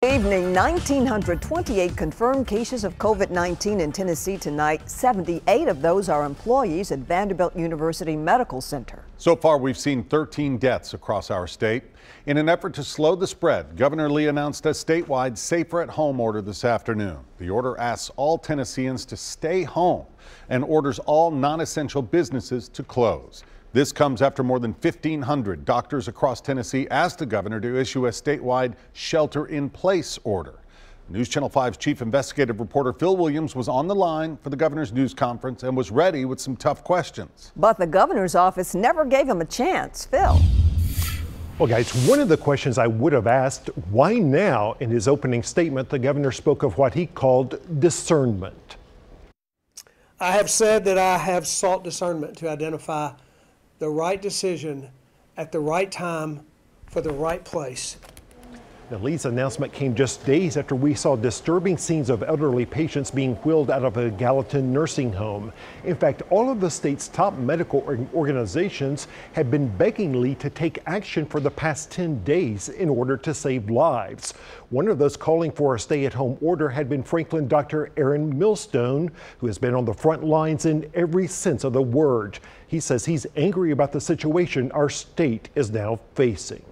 Evening, 1,928 confirmed cases of COVID-19 in Tennessee tonight. 78 of those are employees at Vanderbilt University Medical Center. So far, we've seen 13 deaths across our state. In an effort to slow the spread, Governor Lee announced a statewide safer-at-home order this afternoon. The order asks all Tennesseans to stay home and orders all non-essential businesses to close. This comes after more than 1,500 doctors across Tennessee asked the governor to issue a statewide shelter-in-place order. News Channel 5's chief investigative reporter Phil Williams was on the line for the governor's news conference and was ready with some tough questions. But the governor's office never gave him a chance. Phil. Well, guys, one of the questions I would have asked, why now? In his opening statement, the governor spoke of what he called discernment. I have said that I have sought discernment to identify the right decision at the right time for the right place. Now, Lee's announcement came just days after we saw disturbing scenes of elderly patients being wheeled out of a Gallatin nursing home. In fact, all of the state's top medical organizations have been begging Lee to take action for the past 10 days in order to save lives. One of those calling for a stay-at-home order had been Franklin Dr. Aaron Millstone, who has been on the front lines in every sense of the word. He says he's angry about the situation our state is now facing.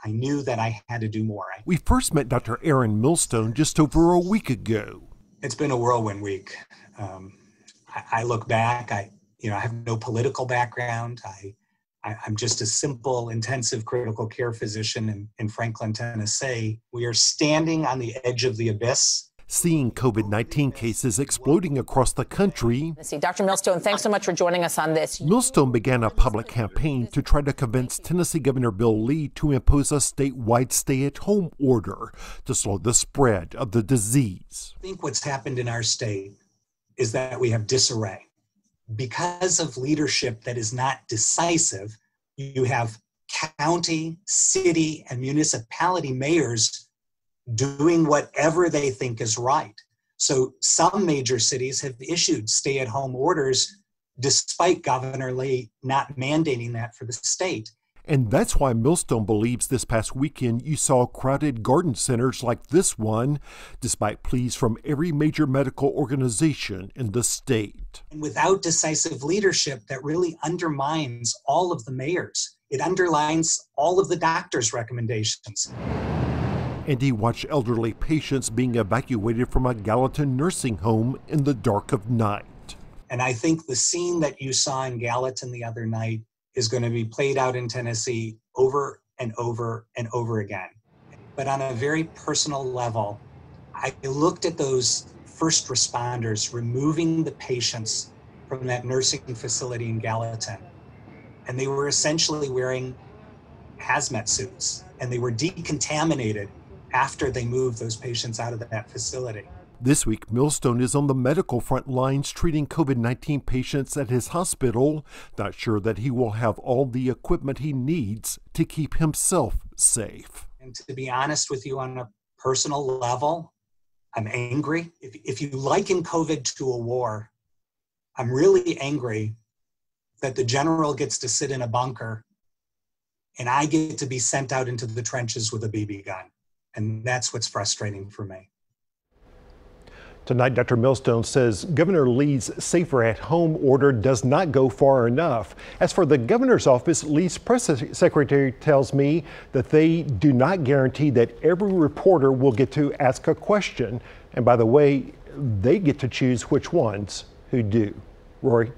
I knew that I had to do more. We first met Dr. Aaron Millstone just over a week ago. It's been a whirlwind week. I look back, I have no political background. I'm just a simple intensive critical care physician in Franklin, Tennessee. We are standing on the edge of the abyss. Seeing COVID-19 cases exploding across the country. Dr. Millstone, thanks so much for joining us on this. Millstone began a public campaign to try to convince Tennessee Governor Bill Lee to impose a statewide stay-at-home order to slow the spread of the disease. I think what's happened in our state is that we have disarray. Because of leadership that is not decisive, you have county, city, and municipality mayors doing whatever they think is right. So some major cities have issued stay-at-home orders despite Governor Lee not mandating that for the state. And that's why Millstone believes this past weekend you saw crowded garden centers like this one, despite pleas from every major medical organization in the state. And without decisive leadership, that really undermines all of the mayors. It underlines all of the doctors' recommendations. And he watched elderly patients being evacuated from a Gallatin nursing home in the dark of night. And I think the scene that you saw in Gallatin the other night is going to be played out in Tennessee over and over and over again. But on a very personal level, I looked at those first responders removing the patients from that nursing facility in Gallatin, and they were essentially wearing hazmat suits, and they were decontaminated after they moved those patients out of that facility. This week, Millstone is on the medical front lines treating COVID-19 patients at his hospital, not sure that he will have all the equipment he needs to keep himself safe. And to be honest with you, on a personal level, I'm angry. If you liken COVID to a war, I'm really angry that the general gets to sit in a bunker and I get to be sent out into the trenches with a BB gun. And that's what's frustrating for me. Tonight, Dr. Millstone says Governor Lee's safer-at-home order does not go far enough. As for the governor's office, Lee's press secretary tells me that they do not guarantee that every reporter will get to ask a question. And by the way, they get to choose which ones who do. Rory?